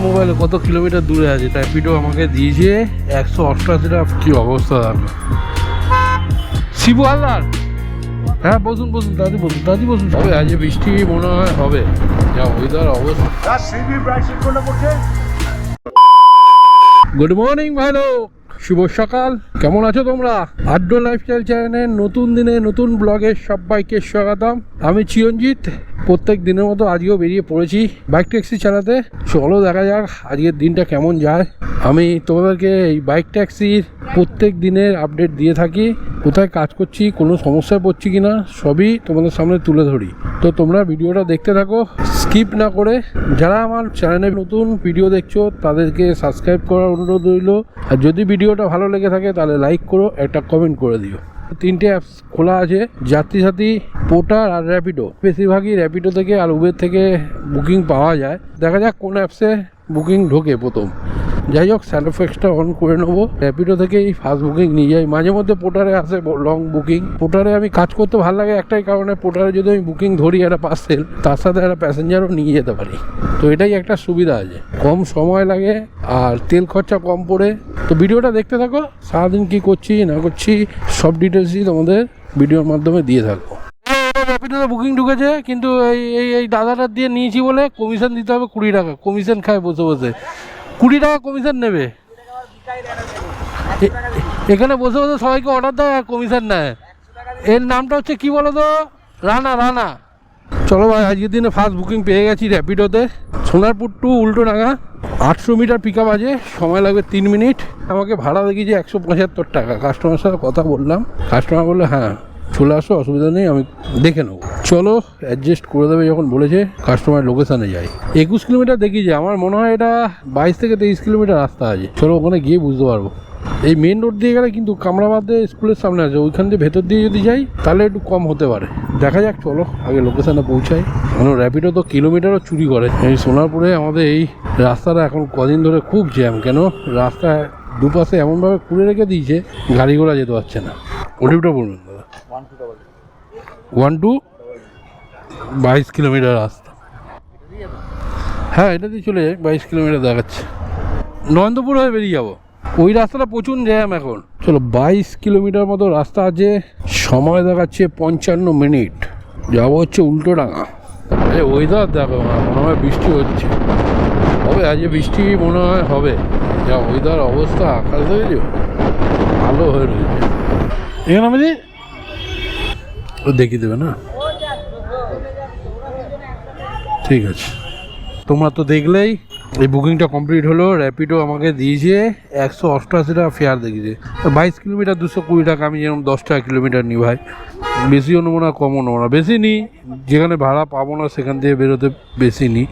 মোবাইলে কত কিলোমিটার দূরে আছে, র্যাপিডো আমাকে দিয়েছে 188 টাকা। কি অবস্থা দেখো। শিবু হালদার, হ্যাঁ বসুন বসুন দাদি, বসুন দাদি বসুন। হবে আজ বৃষ্টি মনে হয় হবে, যা ওয়েদার অবস্থা। গুড মর্নিং ভাই লোক, শুভ সকাল। কেমন আছো তোমরা? আড্ডো লাইফস্টাইল চ্যানেলের নতুন দিনে নতুন ব্লগে সবাইকে স্বাগতম। আমি চিরঞ্জিত। প্রত্যেক দিনের মতো আজকেও বেরিয়ে পড়েছি বাইক ট্যাক্সি চালাতে। চলো দেখা যাক আজকের দিনটা কেমন যায়। আমি তোমাদেরকে এই বাইক ট্যাক্সির প্রত্যেক দিনের আপডেট দিয়ে থাকি, কোথায় কাজ করছি, কোনো সমস্যায় পড়ছি কিনা সবই তোমাদের সামনে তুলে ধরি। তো তোমরা ভিডিওটা দেখতে থাকো স্কিপ না করে। যারা আমার চ্যানেলে নতুন ভিডিও দেখছো তাদেরকে সাবস্ক্রাইব করার অনুরোধ রইল। আর যদি ভিডিওটা ভালো লেগে থাকে তাহলে লাইক করো, একটা কমেন্ট করে দিও। 3টে অ্যাপস খোলা আছে, যাত্রী সাথী, পোর্টার আর র্যাপিডো। বেশিরভাগই র্যাপিডো থেকে আর উবের থেকে বুকিং পাওয়া যায়। দেখা যাক কোন অ্যাপসে বুকিং ঢোকে প্রথম। যাই হোক, স্যালোফ্যাক্সটা অন করে নেবো। র্যাপিডো থেকেই ফার্স্ট বুকিং নিয়ে যাই, মাঝে মধ্যে পোর্টারে আসে লং বুকিং। পোর্টারে আমি কাজ করতে ভালো লাগে একটাই কারণে, পোর্টারে যদি আমি বুকিং ধরি একটা পার্সেল, তার সাথে একটা প্যাসেঞ্জারও নিয়ে যেতে পারি। তো এটাই একটা সুবিধা আছে, কম সময় লাগে আর তেল খরচা কম পড়ে। তো ভিডিওটা দেখতে থাকো, সারাদিন কী করছি না করছি সব ডিটেলসই তোমাদের ভিডিওর মাধ্যমে দিয়ে থাকবো। র্যাপিডোতে বুকিং ঢুকেছে, কিন্তু এই দাদাটার দিয়ে নিয়েছি বলে কমিশন দিতে হবে 20 টাকা। কমিশন খায় বসে বসে, 20 টাকা কমিশন নেবে। এখানে বসে বসে সবাইকে অর্ডার দেয় আর কমিশন নেয়। এর নামটা হচ্ছে কি বলো তো? রানা। চলো ভাই, আজকের দিনে ফার্স্ট বুকিং পেয়ে গেছি র্যাপিডোতে। Sonarpur to Ultadanga, 800 metre pick up আছে, সময় লাগবে 3 মিনিট। আমাকে ভাড়া দেখিয়েছে 175 টাকা। কাস্টমারের সাথে কথা বললাম, কাস্টমার বললো হ্যাঁ চলে আসো, অসুবিধা নেই, আমি দেখে নেবো। চলো অ্যাডজাস্ট করে দেবে যখন বলেছে। কাস্টমার লোকেশানে যাই। 21 কিলোমিটার দেখিয়েছে, আমার মনে হয় এটা 22 থেকে 23 কিলোমিটার রাস্তা আছে। চলো ওখানে গিয়ে বুঝতে পারবো। এই মেন রোড দিয়ে গেলে কিন্তু কামরাবাদে স্কুলের সামনে আছে, ওইখান দিয়ে ভেতর দিয়ে যদি যাই তাহলে একটু কম হতে পারে। দেখা যাক, চলো আগে লোকেশানে পৌঁছাই। কারণ র্যাপিডো তো কিলোমিটারও চুরি করে। এই সোনারপুরে আমাদের এই রাস্তাটা এখন কদিন ধরে খুব জ্যাম। কেন রাস্তায় দুপাশে এমনভাবে খুলে রেখে দিয়েছে গাড়ি ঘোড়া যেতে পারছে না। ওটিটা বলবেন দাদা? 1 to 22 কিলোমিটার রাস্তা। হ্যাঁ এটা দিয়ে চলে যায়, 22 কিলোমিটার দেখাচ্ছে। নন্দপুর হয়ে বেরিয়ে যাবো। ওই রাস্তাটা প্রচুর জ্যাম এখন। চলো 22 কিলোমিটার মতো রাস্তা আছে, সময় দেখাচ্ছে 55 মিনিট। যাবো হচ্ছে উল্টোডাঙ্গা। এই ওয়েদার দেখো, মনে হয় বৃষ্টি হচ্ছে, হবে আজ বৃষ্টি মনে হয় হবে। যা ওয়েদার অবস্থা, আকাশ দেখেছো ভালো হয়ে রয়েছে। এখানে আমি দেখিয়ে দেবে না? ঠিক আছে, তোমরা তো দেখলেই এই বুকিংটা কমপ্লিট হলো। র্যাপিডো আমাকে দিয়েছে 188 টাকা ফেয়ার দেখিয়েছে। 22 কিলোমিটার 220 টাকা। আমি যেরকম 10 টাকা কিলোমিটার নিই ভাই, বেশিও নেবো না কমও নেবো না, বেশি নিই। যেখানে ভাড়া পাবো না সেখান থেকে বেরোতে বেশি নিই।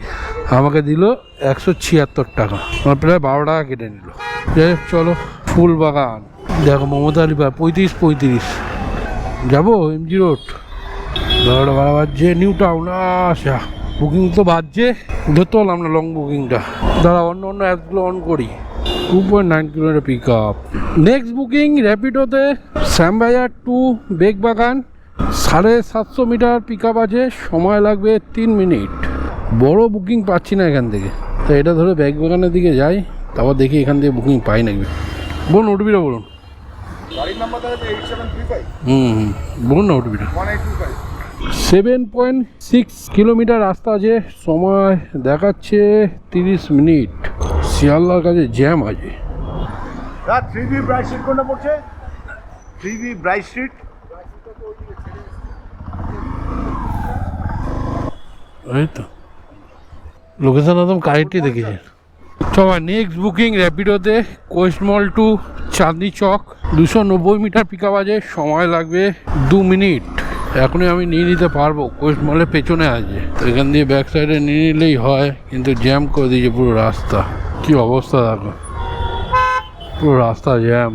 আমাকে দিল 176 টাকা, আমার প্রায় 12 টাকা কেটে নিল। যাই হোক চলো, ফুল বাগান দেখো, মমতা আলী পার্ক 35 যাবো এমজি রোড। 12টা ভাড়া বাজছে, নিউ টাউন। আচ্ছা বুকিং তো বাজছে, ধরতে পারলাম না লং বুকিংটা। দাঁড়া অন্য অ্যাপসগুলো অন করি। 2.9 kilometre pick up. Next booking র্যাপিডোতে Shyambazar to Begbagan, 750 metre pick up আছে, সময় লাগবে 3 মিনিট। বড় বুকিং পাচ্ছি না এখান থেকে, তো এটা ধরে বেগবাগানের দিকে যাই, তারপর দেখি এখান থেকে বুকিং পাই নাকি। বলুন ওটিপিটা বলুন। বলুন না ওটিপিটা। 7.6 কিলোমিটার রাস্তা আছে, সময় দেখাচ্ছে 30 মিনিট। শিয়ালদার কাছে জ্যাম আছে। 3B ব্রাইট স্ট্রিট কোনটা পড়ছে? 3B bright street. এই তো লোকেশন একদম কারেক্টই দেখেছি। সবাই নেক্সট বুকিং র্যাপিডোতে কোয়েস্ট মল two Chandni Chowk, 290 metre pick up আছে, সময় লাগবে 2 মিনিট। এখনই আমি নিয়ে নিতে পারবো, কোয়েস্ট মলের পেছনে আছে, তো এখান দিয়ে ব্যাক সাইডে নিয়ে নিলেই হয়, কিন্তু জ্যাম করে দিয়েছে পুরো রাস্তা। কি অবস্থা দেখো, পুরো রাস্তা জ্যাম।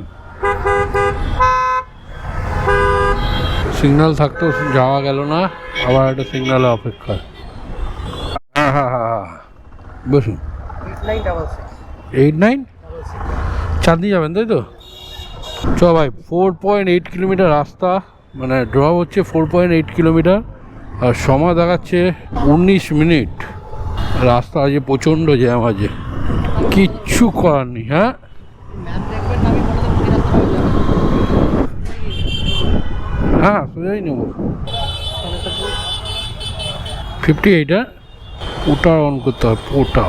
সিগন্যাল থাকতেও যাওয়া গেল না, আবার একটা সিগন্যালে অপেক্ষা। হ্যাঁ বসুন। 89 চাঁদনি যাবেন তাই তো? চ ভাই, 4.8 কিলোমিটার রাস্তা, মানে ড্রপ হচ্ছে 4.8 কিলোমিটার, আর সময় দেখাচ্ছে 19 মিনিট। রাস্তা আছে প্রচণ্ড জ্যাম আছে। কিচ্ছু করার নেই। হ্যাঁ, হ্যাঁ সোজাই নেবো। 58, হ্যাঁ, ওটা অন করতে হবে, ওটা।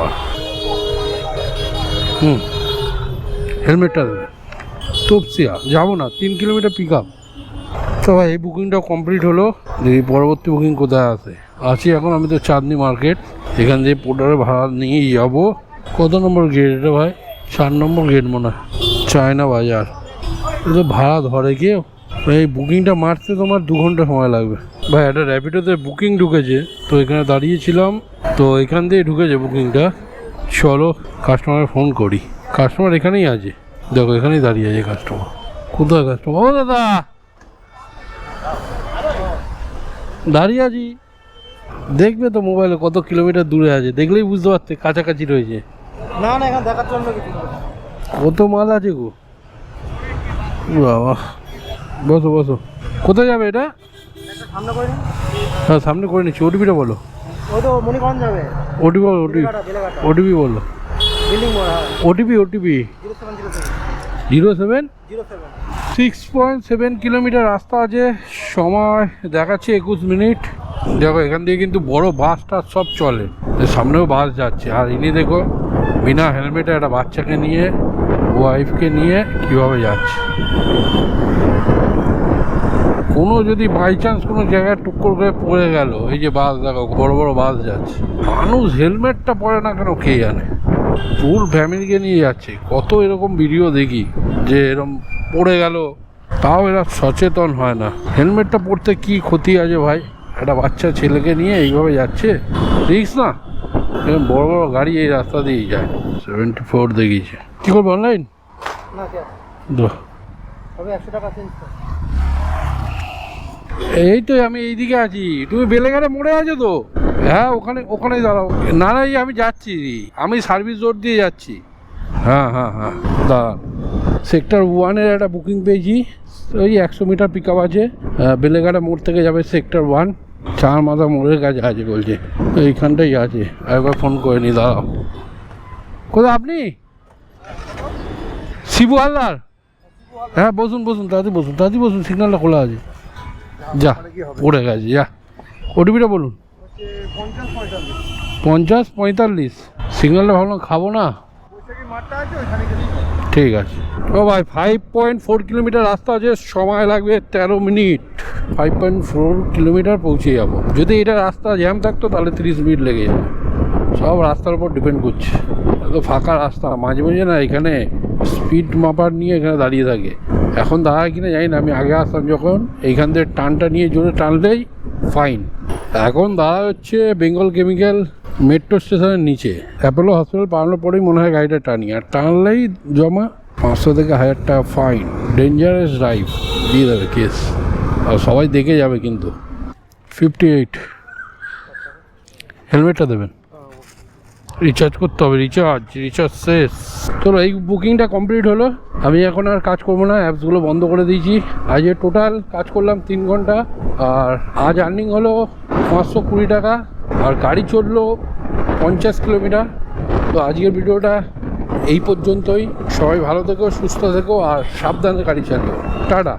হেলমেটটা দেবে। তপসিয়া যাবো না, 3 কিলোমিটার পিক আপ। তো ভাই এই বুকিংটা কমপ্লিট হলো। দেখি পরবর্তী বুকিং কোথায় আছে। আছি এখন আমি তো চাঁদনি মার্কেট, এখান থেকে পোর্টারে ভাড়া নিয়ে যাবো। কত নম্বর গেট এটা ভাই? 4 নম্বর গেট মনে হয়, চায়না বাজার। তো ভাড়া ধরে কেউ? এই বুকিংটা মারতে তোমার 2 ঘন্টা সময় লাগবে ভাই। একটা র্যাপিডোতে বুকিং ঢুকেছে, তো এখানে দাঁড়িয়েছিলাম, তো এখান দিয়ে ঢুকেছে বুকিংটা। চলো কাস্টমার ফোন করি। কাস্টমার এখানেই আছে, দেখো এখানেই দাঁড়িয়ে আছে কাস্টমার। কোথায় কাস্টমার? ও দাদা, দাঁড়িয়ে আছি। দেখবে তো মোবাইলে কত কিলোমিটার দূরে আছে, দেখলেই বুঝতে পারতে কাছাকাছি রয়েছে। না না, এখানে দেখার জন্য কিছু না। কত মাল আছে গো বাবা। বসো বসো। কোথায় যাবে এটা? একটা সামনে করে নিন। হ্যাঁ সামনে করে নিচ্ছি। ওটিপিটা বলো। ওই তো মণিকরণ যাবে। ওটিপি বলো, ওটিপি। বেলেঘাটা ওটিপি বলো। বিল্ডিং মোড়। হ্যাঁ, ওটিপি, ওটিপি 0707 07। 6.7 কিলোমিটার রাস্তা আছে, সময় দেখাচ্ছে 21 মিনিট। দেখো এখান দিয়ে কিন্তু বড় বাস টাস সব চলে, সামনেও বাস যাচ্ছে। আর ইনি দেখো বিনা হেলমেটে একটা বাচ্চাকে নিয়ে, ওয়াইফকে নিয়ে কীভাবে যাচ্ছে। কোনো যদি বাই চান্স কোনো জায়গায় টুক্কর করে পড়ে গেল, এই যে বাস দেখো বড় বড় বাস যাচ্ছে, মানুষ হেলমেটটা পরে না কেন কে জানে। ফুল ফ্যামিলিকে নিয়ে যাচ্ছে। কত এরকম ভিডিও দেখি যে এরকম পড়ে গেল, তাও এরা সচেতন হয় না। হেলমেটটা পরতে কি ক্ষতি আছে ভাই? একটা বাচ্চা ছেলেকে নিয়ে এইভাবে যাচ্ছে, রিস্ক না? এরকম বড় বড় গাড়ি এই রাস্তা দিয়েই যায়। 74 দেখিয়েছে। কী করবে অনলাইন? না কে দো তবে 100 টাকা চেঞ্জ কর। এই তো আমি এইদিকে আছি, তুমি বেলেঘাটে মোড়ে আছো তো? হ্যাঁ ওখানে, ওখানেই দাঁড়াও। না না এই আমি যাচ্ছি, আমি সার্ভিস রোড দিয়ে যাচ্ছি। হ্যাঁ হ্যাঁ হ্যাঁ দাঁড়ান। সেক্টর 1-এর একটা বুকিং পেয়েছি, ওই 100 মিটার পিক আপ আছে। বেলেঘাটা মোড় থেকে যাবে সেক্টর 1, 4 মাথা মোড়ের কাছে আছে বলছে, এইখানটাই আছে। একবার ফোন করে নি, দাঁড়াও। কোথায় আপনি? শিবু হালদার? হ্যাঁ বসুন বসুন, তাড়াতাড়ি বসুন, তাড়াতাড়ি বসুন, সিগন্যালটা খোলা আছে। যা পড়ে গেছে, যা। ওটিপিটা বলুন। 50-45। সিগন্যালটা ভাবলাম খাবো না। ঠিক আছে। ও ভাই 5.4 কিলোমিটার রাস্তা আছে, সময় লাগবে 13 মিনিট। 5.4 কিলোমিটার পৌঁছে যাবো। যদি এটা রাস্তা জ্যাম থাকতো তাহলে 30 মিনিট লেগে যাবে। সব রাস্তার উপর ডিপেন্ড করছে। এত ফাঁকা রাস্তা, মাঝে মাঝে না এখানে স্পিড মাপার নিয়ে এখানে দাঁড়িয়ে থাকে। এখন দাঁড়ায় কিনা জানি না, আমি আগে আসতাম যখন এইখান থেকে টানটা নিয়ে জোরে টানলেই ফাইন। এখন দাঁড়া হচ্ছে বেঙ্গল কেমিক্যাল মেট্রো স্টেশনের নিচে। অ্যাপোলো হসপিটাল পালানোর পরেই মনে হয় গাড়িটা টানি, আর টানলেই জমা 500 থেকে 1000 টাকা ফাইন। ডেঞ্জারাস ড্রাইভ দিয়ে দেবে কেস, আর সবাই দেখে যাবে কিন্তু। 58। হেলমেটটা দেবেন। রিচার্জ করতে হবে, রিচার্জ শেষ। চলো এই বুকিংটা কমপ্লিট হলো। আমি এখন আর কাজ করবো না, অ্যাপসগুলো বন্ধ করে দিয়েছি। আজ টোটাল কাজ করলাম 3 ঘন্টা, আর আজ আর্নিং হলো 520 টাকা, আর গাড়ি চললো 50 কিলোমিটার। তো আজকের ভিডিওটা এই পর্যন্তই। সবাই ভালো থেকো, সুস্থ থেকো, আর সাবধানে গাড়ি চালিও। টাটা।